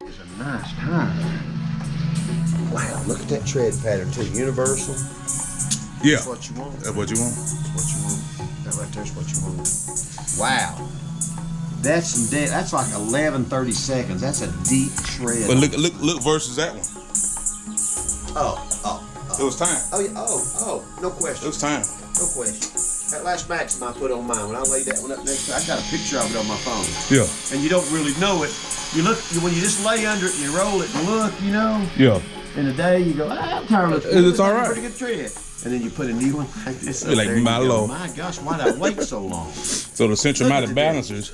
It's a nice tire. Wow, look at that tread pattern too. Universal. Yeah. That's what you want. That's what you want. That's what you want. That right there's what you want. Wow. That's some dead. That's like 11/32. That's a deep shred. But look versus that one. Oh. It was time. Oh yeah. Oh. No question. It was time. No question. That last Maxim I put on mine, when I laid that one up next to it, I got a picture of it on my phone. Yeah. And you don't really know it. You look, when you just lay under it and you roll it and look, you know. Yeah. In a day, you go, I'm tired of it. It's all right. Pretty good tread. And then you put a new one like this up Like there. my You go, low. my gosh, why did I wait so long? So the centromatic balancers.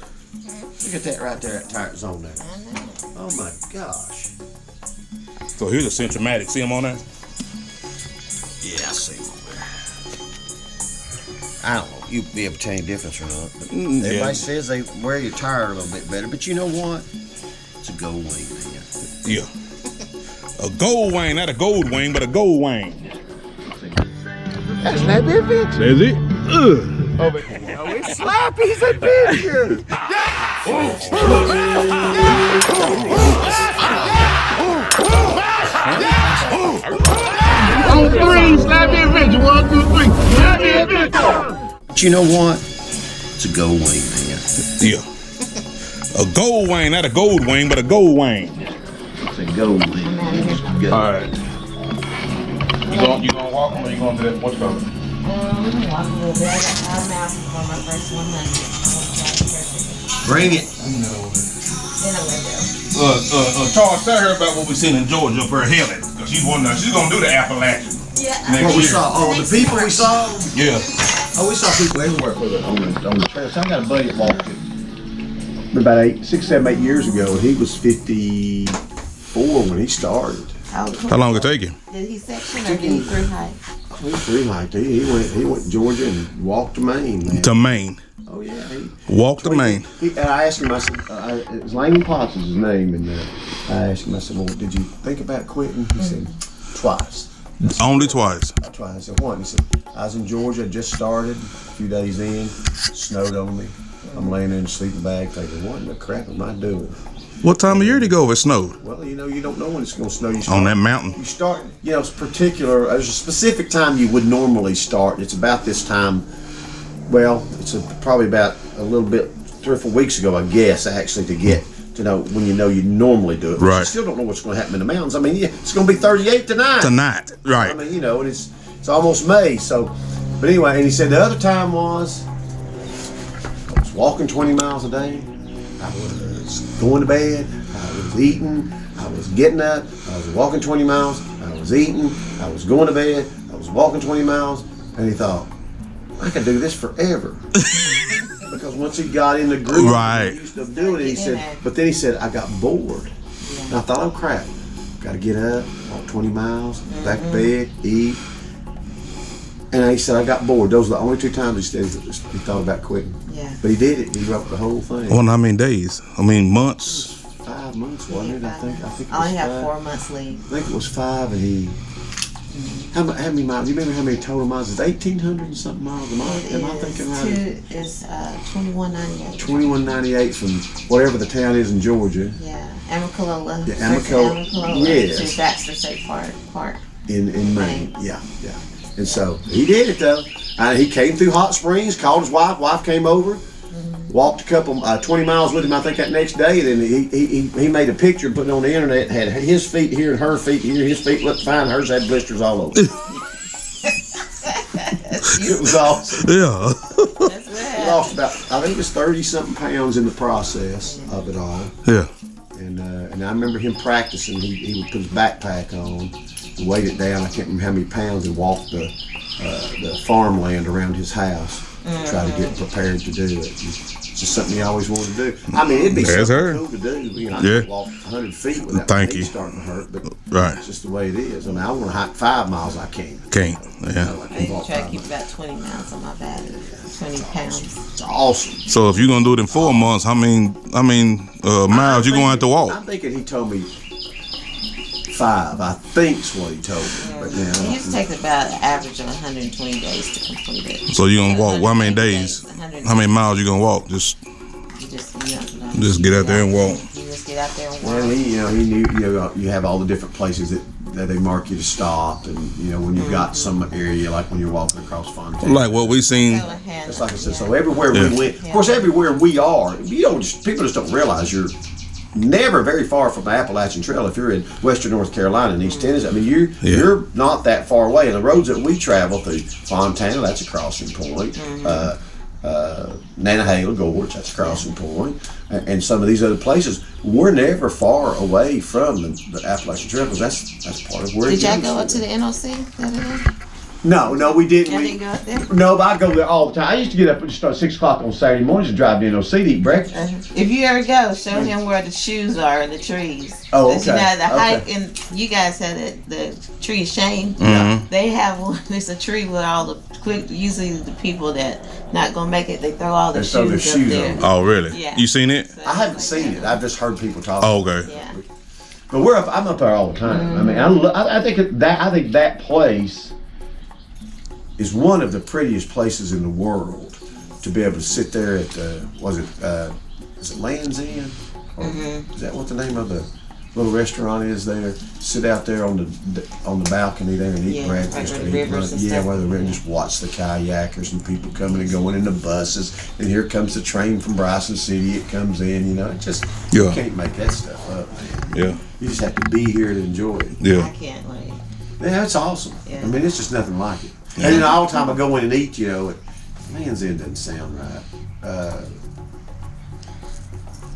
Look at that right there, that tire zone there. Oh my gosh. So here's a centromatic. See them on there? Yeah, I see them on there. I don't know. You'd be able to tell any difference or not. But everybody says they wear your tire a little bit better. But you know what? It's a gold wing, man. Yeah. A gold wing, not a gold wing, but a gold wing. That's Snappy Adventure. That's it. Oh, it's Slappy's Adventure. On three, Slappy Adventure. 1, 2, 3. Slappy Adventure. But you know what? It's a gold wing, man. Yeah. A gold wing, not a gold wing, but a gold wing. It's a gold wing. All right. You gonna walk them or you gonna do that? What's up? We can walk a little bit. I got 5 miles before my first 100. Bring it. Then I will go. Charles, tell her about what we seen in Georgia up her Helen, because she's gonna do the Appalachian. Yeah. What we saw? Oh, the people we saw? Yeah. Oh, we saw people everywhere on the trail. So I got a buddy that walked it about 6, 7, 8 years ago, and he was 54 when he started. How long did it take him? Did he section or did he through height? He was through like that. He went to Georgia and walked to Maine, man. To Maine. Oh yeah. Walked to Maine. And I asked him. I said, it was Lane Potts is his name, and I asked him. I said, "Well, did you think about quitting?" He said, "Twice." Only twice. Twice. I said, "What?" He said, "I was in Georgia, just started. A few days in, snowed on me. I'm laying there in a sleeping bag, thinking, what in the crap am I doing?" What time of year did it go if it snowed? Well, you know, you don't know when it's going to snow. On that mountain. You start, you know, it's particular. There's a specific time you would normally start. It's about this time. Well, it's probably about a little bit 3 or 4 weeks ago, I guess, actually, to get to know when you normally do it. But right. You still don't know what's going to happen in the mountains. I mean, yeah, it's going to be 38 tonight. Tonight, right. I mean, you know, and it's almost May. So, but anyway, and he said the other time was I was walking 20 miles a day. I was going to bed. I was eating. I was getting up. I was walking 20 miles. I was eating. I was going to bed. I was walking 20 miles. And he thought, I could do this forever. Because once he got in the groove, right. he used to do it. He said, but then he said, I got bored. And I thought, oh crap, got to get up, walk 20 miles, back to bed, eat. And he said, I got bored. Those are the only 2 times he thought about quitting. Yeah. But he did it. He wrote the whole thing. Well, how many days? I mean, months. 5 months, wasn't it? I think it was I only have 5. 4 months leave. I think it was 5, and he. How many miles? Do you remember how many total miles? It's 1,800 and something miles. Am I thinking right? It's 2198. 2198 from whatever the town is in Georgia. Yeah, Amicalola. Yeah, Amicalola. Yes. To Baxter State Park. In Maine. Yeah. And so he did it though. He came through Hot Springs, called his wife. Wife came over, walked a couple 20 miles with him. I think that next day. Then he made a picture and put it on the internet. Had his feet here and her feet here. His feet looked fine. Hers had blisters all over. It was awesome. Yeah. He lost about, I think it was 30-something pounds in the process of it all. Yeah. And I remember him practicing. He would put his backpack on, weighed it down. I can't remember how many pounds, and walked the farmland around his house to try to get prepared to do it. It's just something he always wanted to do. I mean, it'd be something cool to do. You know, I could walk 100 feet without my feet starting to hurt, but it's just the way it is. I mean, I want to hike 5 miles. I can't. Yeah. I try to keep about 20 miles on my back. 20 pounds. It's awesome. So if you're gonna do it in 4 months, how many miles you gonna have to walk? I'm thinking he told me 5. I think's what he told me. But now it used to take about an average of 120 days to complete it. So you're gonna walk? How many days? How many miles you gonna walk? Just get out there and walk. You just get get out there and walk. Well, he knew, you have all the different places that they mark you to stop, and when you've got some area, like when you're walking across Fontana. Like what we seen. It's like I said, so everywhere we went, of course, everywhere we are, people just don't realize you're never very far from the Appalachian Trail. If you're in western North Carolina and East Tennessee, I mean, you're not that far away. And the roads that we travel through, Fontana, that's a crossing point. Nantahala Gorge, that's a crossing point. And some of these other places, we're never far away from the Appalachian Trail, because that's part of where. Did y'all go up to the NOC the other day? No, we didn't. Y'all didn't go up there? No, but I go there all the time. I used to get up and start 6 o'clock on Saturday mornings and drive to NOC to eat breakfast. If you ever go, show him where the shoes are in the trees. Oh, okay. You know, the hike, and you guys said the tree shame. They have one. It's a tree with all the usually the people that not gonna make it, they throw all their shoes up there. Oh, really? Yeah. You seen it? So I haven't seen it. I've just heard people talk. Oh, okay. Yeah. But I'm up there all the time. I mean, I think that place is one of the prettiest places in the world to be able to sit there at is it Land's End? Or is that what the name of the little restaurant is there? Sit out there on the balcony there and eat breakfast. Right, where the and just watch the kayakers and people coming and going in the buses. And here comes the train from Bryson City. It comes in, it just you can't make that stuff up, man. Yeah. You just have to be here to enjoy it. Yeah. I can't wait. Yeah, it's awesome. Yeah. I mean, it's just nothing like it. And then all the time I go in and eat, Land's End doesn't sound right.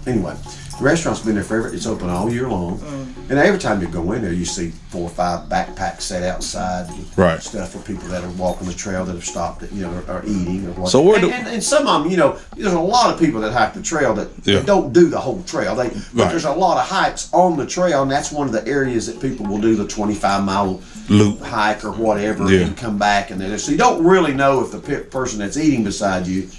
Anyway, the restaurant's been there forever. It's open all year long. And every time you go in there, you see 4 or 5 backpacks set outside with stuff for people that are walking the trail that have stopped at, are eating or whatever. So where and some of them, there's a lot of people that hike the trail that don't do the whole trail. But there's a lot of hikes on the trail, and that's one of the areas that people will do the 25-mile loop hike or whatever and come back, and so you don't really know if the person that's eating beside you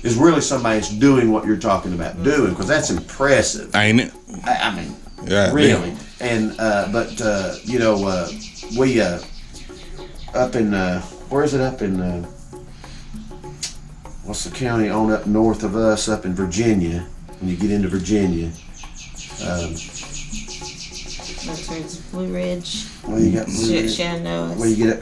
is really somebody that's doing what you're talking about doing, because that's impressive, ain't it? I mean, really. And we up in where is it, up in what's the county on up north of us, up in Virginia, when you get into Virginia, Blue Ridge. Well, you got Blue Ridge. Shenandoah. Well, you get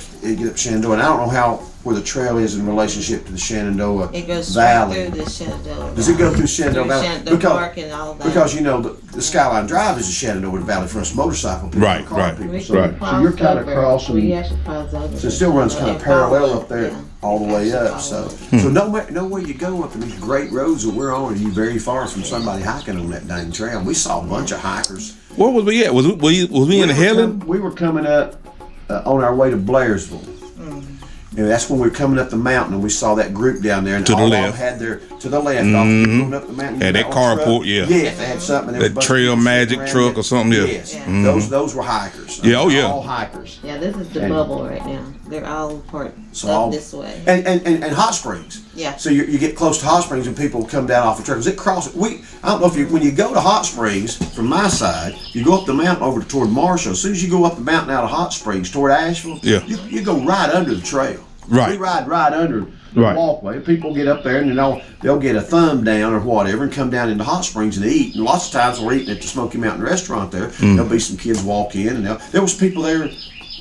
up Shenandoah, and I don't know where the trail is in relationship to the Shenandoah Valley. It goes straight through the Shenandoah. Does it go through Shenandoah Valley? Shenandoah Park and all that. Because the Skyline Drive is the Shenandoah Valley for us motorcycle people, car people. So you're kind of crossing. So it still runs kind of parallel up there all the way up. So nowhere you go up in these great roads that we're on, are you very far from somebody hiking on that dang trail. We saw a bunch of hikers. Where was we at? Was we in Helen? We were coming up on our way to Blairsville. And that's when we were coming up the mountain, and we saw that group down there. And to the all left. Had their to the left. Going up the mountain. Yeah, that carport. Yeah. Yes, they had something. That Trail Magic truck or something. Yeah. Yes. Those were hikers. All hikers. Yeah, this is the bubble right now. They're all up this way. And Hot Springs. Yeah. So you get close to Hot Springs, and people come down off the trail. It crosses. I don't know if when you go to Hot Springs from my side, you go up the mountain over toward Marshall. As soon as you go up the mountain out of Hot Springs toward Asheville, you go right under the trail. Right. We ride right under the walkway. People get up there and they'll get a thumb down or whatever and come down into Hot Springs and eat. And lots of times we're eating at the Smoky Mountain restaurant there. There'll be some kids walk in, and there was people there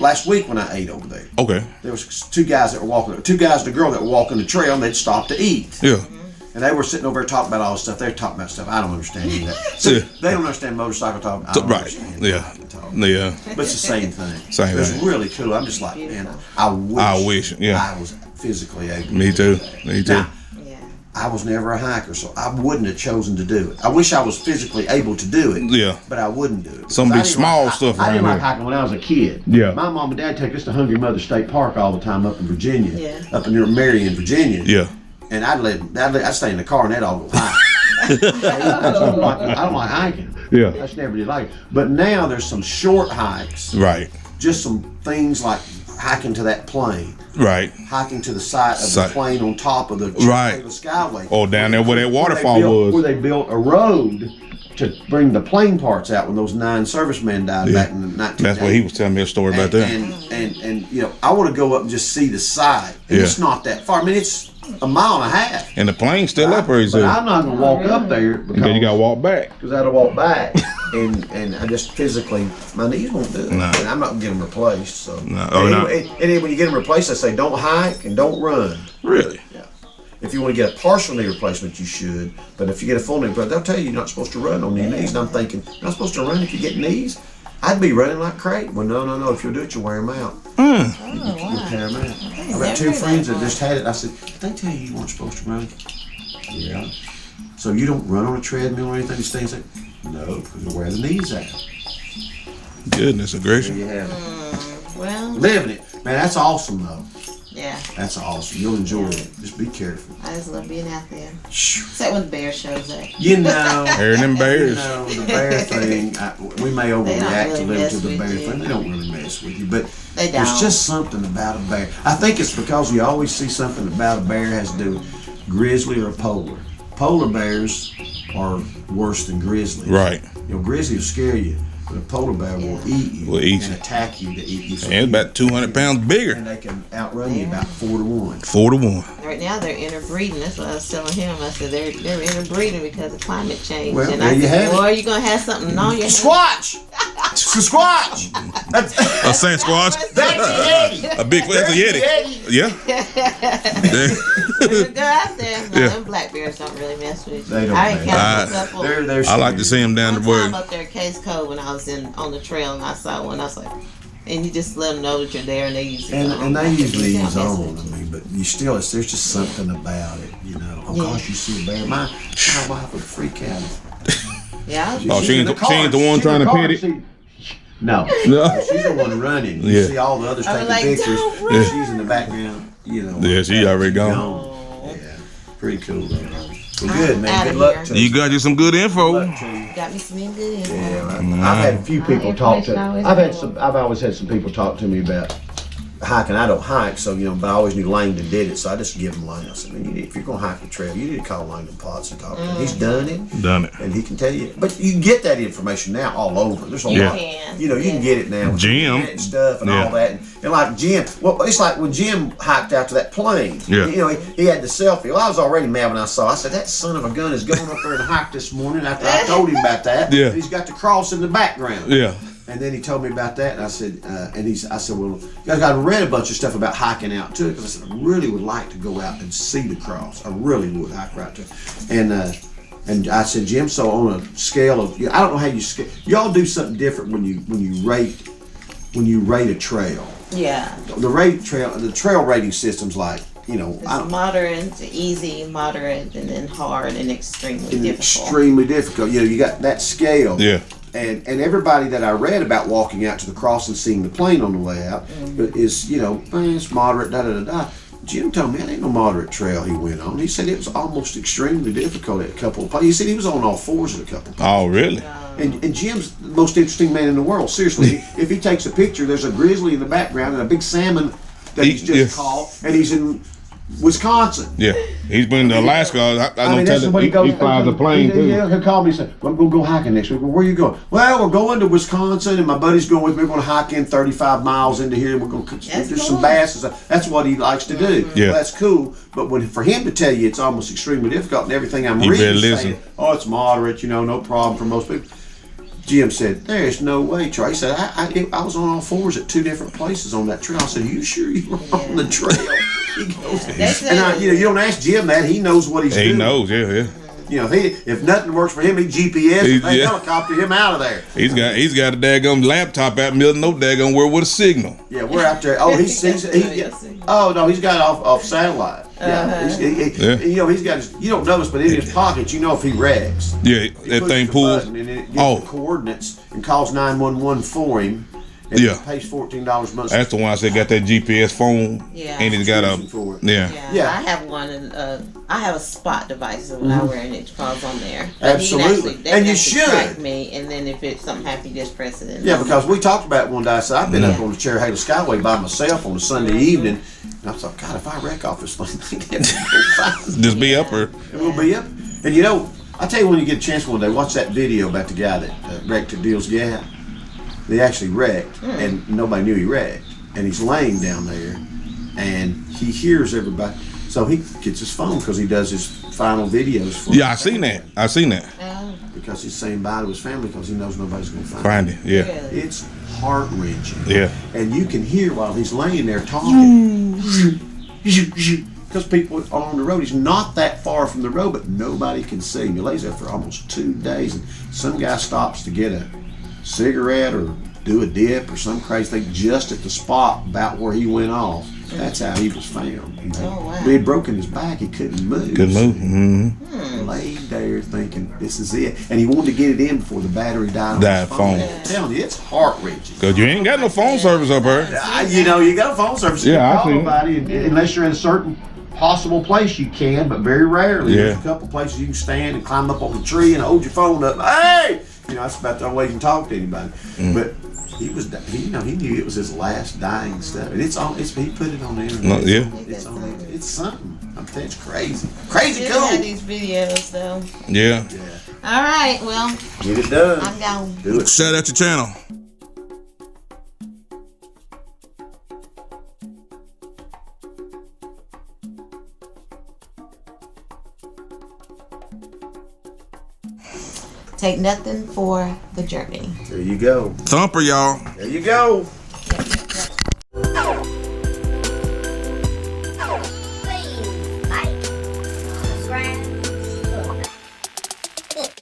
last week when I ate over there. Okay. There was 2 guys and a girl that were walking the trail, and they'd stopped to eat. Yeah. And they were sitting over there talking about all this stuff. They're talking about stuff I don't understand any of that. So they don't understand motorcycle talk. I don't understand talk. Yeah. But it's the same thing. Same It's thing. really cool. I'm just like, man, I wish I was physically able to Me do too. that. Me too. Now, I was never a hiker, so I wouldn't have chosen to do it. I wish I was physically able to do it. Yeah. But I wouldn't do it. Some big small stuff I around didn't like here. hiking when I was a kid. Yeah. My mom and dad take us to Hungry Mother State Park all the time up in Virginia. Yeah. Up near Marion, Virginia. Yeah. And I'd stay in the car and they'd all go hike. I don't like hiking. Yeah. I just never did like it. But now there's some short hikes. Right. Just some things like hiking to that plane. Right. Hiking to the side of the plane on top of the Skyway. Oh, down there where that waterfall was. Where they built a road to bring the plane parts out when those 9 servicemen died back in the 1980s. That's what he was telling me a story about that. And I want to go up and just see the site. And it's not that far. I mean, it's a mile and a half. And the plane's still up there. But I'm not going to walk up there because you got to walk back. Because I had to walk back. and I just physically, my knees won't do it. No. And I'm not gonna get them replaced. So. No. Oh, no. And then when you get them replaced, I say don't hike and don't run. Really? Yeah. If you want to get a partial knee replacement, you should. But if you get a full knee replacement, they'll tell you you're not supposed to run on your knees. And I'm thinking, you're not supposed to run if you get knees? I'd be running like crazy. Well, no. If you'll do it, you'll wear them out. You'll tear them out. I've got two friends that just had it. I said, did they tell you weren't supposed to run? Yeah. So you don't run on a treadmill or anything? These things like, no, because you'll wear the knees out. Goodness gracious. There you have it. Well, Living it. Man, that's awesome, though. yeah. That's awesome. You'll enjoy it. Just be careful. I just love being out there. Except when the bear shows up. You know. Hearing them bears. You know, the bear thing, we may overreact really a little to the mess bear with you. thing. They don't really mess with you, but They there's don't. just something about a bear. I think it's because you always see something about a bear has to do with grizzly or polar. Polar bears are worse than grizzlies. Right. You know, grizzly will scare you, but a polar bear will eat you Will eat and you. attack you to eat you. So And it's about 200 pounds bigger. and they can outrun you about 4 to 1. 4 to 1. Right now they're interbreeding. That's what I was telling him. I said they're interbreeding because of climate change. Well, and there I you said, have it. boy, you're gonna have something on your Squatch! Squatch! That's A Sasquatch. a Yeti! A big, that's a Yeti. Yeah. Go out there. No, Yeah. them black bears don't really mess with you. They don't I mess. encountered a couple. They're I like to see him down the One time road. up there at Case Cove when I was on the trail and I saw one. I was like, and you just let them know that you're there and they usually And they usually They don't ease mess on. with I mean, but you still, there's just something about it, you know. Oh Yeah. gosh, you see a bear. My wife would freak out. Yeah. Oh, she ain't in the one She's trying in to the pet car. it? No. No. She's the one running. You Yeah. see all the others I taking was like, pictures. "Don't and run." she's in the background, you know. Yeah, she already gone. Oh, Yeah. Pretty cool though. Well, good, man. outta Good luck here. to You got you some good Good info. luck to you. got me some good info. Yeah, I've had a few people talk to. Information always I've always had some people talk to me about hiking. I don't hike, so you know, but I always knew Langdon did it, so I just give him Langdon. I said, man, if you're gonna hike the trail, you need to call Langdon Potts and talk to him. He's done it, Done it. and he can tell you. But you can get that information now all over. There's a Yeah. lot. can. You know, you can get it now. With Jim. the internet and stuff and Yeah. all that, and like Jim. Well, it's like when Jim hiked out to that plane. Yeah. You know, he had the selfie. Well, I was already mad when I saw. I said, that son of a gun is going up there and hike this morning after I told him about that. Yeah. And he's got the cross in the background. Yeah. And then he told me about that, and I said, I said, well, I read a bunch of stuff about hiking out to it, because I said, I really would like to go out and see the cross. I really would hike right to it. And I said, Jim, so on a scale of, I don't know how you scale. Y'all do something different when you rate a trail. Yeah. The trail rating system's like, you know, It's moderate to easy, moderate, and then hard and extremely difficult. extremely difficult. You know, you got that scale. Yeah. And everybody that I read about walking out to the cross and seeing the plane on the way out is, you know, it's moderate, da-da-da-da. Jim told me that ain't no moderate trail he went on. He said it was almost extremely difficult at a couple of places. He said he was on all fours at a couple of places. Oh, really? And Jim's the most interesting man in the world. Seriously, if he takes a picture, there's a grizzly in the background and a big salmon that he's just caught, and he's in Wisconsin. Yeah. He's been to Alaska. I mean, don't that's tell what him. He flies a plane, too. He'll call me and say, well, I'm going to go hiking next week. Well, where are you going? Well, we're going to Wisconsin, and my buddy's going with me. We're going to hike in 35 miles into here. We're going to do some bass. That's what he likes to do. Yeah. Well, that's cool. But for him to tell you it's almost extremely difficult and everything I'm You better reading listen. saying, oh, it's moderate, you know, no problem for most people. Jim said, there's no way, Trey. He said, I was on all fours at 2 different places on that trail. I said, are you sure you were on the trail? He goes, and you don't ask Jim that. He knows what he's doing. He knows, yeah. You know, if nothing works for him, he GPS, they helicopter him out of there. He's got a daggone laptop out in the middle of no daggone world with a signal. Yeah, we're out there. Oh, he's oh no, he's got it off satellite. Yeah, you know, he's got his, you don't notice, but in his pocket, you know if he wrecks. Yeah, He that pushes thing the pulls. button and it gets the coordinates and calls 911 for him. And Yeah. pays $14 a month. That's the one I said got that GPS phone. Yeah. And he's got For it. yeah. Yeah, I have one, and I have a spot device that when I wear it, it calls on there. Absolutely. They And can you actually should. track me, and then if it's something happy, just press it in. Yeah, because we talked about it one day. I said, I've been up on the Cherry Halo Skyway by myself on a Sunday evening. And I thought, God, if I wreck off this thing, Just be up or and we'll be up. And you know, I tell you when you get a chance one day, watch that video about the guy that wrecked at Deals Gap. They actually wrecked, and nobody knew he wrecked. And he's laying down there, and he hears everybody. So he gets his phone because he does his final videos. For yeah, I seen that. Oh. because he's saying bye to his family because he knows nobody's going to Find it. Yeah. Really? It's heart-wrenching. Yeah. And you can hear while he's laying there talking. Because people are on the road. He's not that far from the road, but nobody can see him. He lays there for almost 2 days. And some guy stops to get a cigarette or do a dip or some crazy thing just at the spot about where he went off. That's how he was found. Oh, wow. He had broken his back. He couldn't move. Couldn't move. Mm-hmm. Laid there thinking, this is it. And he wanted to get it in before the battery died on his phone. Yeah. I'm telling you, it's heart-wrenching. Cause you ain't got no phone service up here. You know, you got a phone service. You Yeah, can I call see. nobody unless you're in a certain possible place you can, but very rarely. Yeah. There's a couple places you can stand and climb up on the tree and hold your phone up. Hey! You know, that's about the only way you can talk to anybody. But he knew it was his last dying stuff. And he put it on the internet. No, yeah. It's something. I'm telling you, it's crazy. Crazy You cool. have these videos though. Yeah. All right, well, Get it done. I'm gone. Do it. Shout out your channel. Take nothing for the journey. There you go. Thumper, y'all. There you go.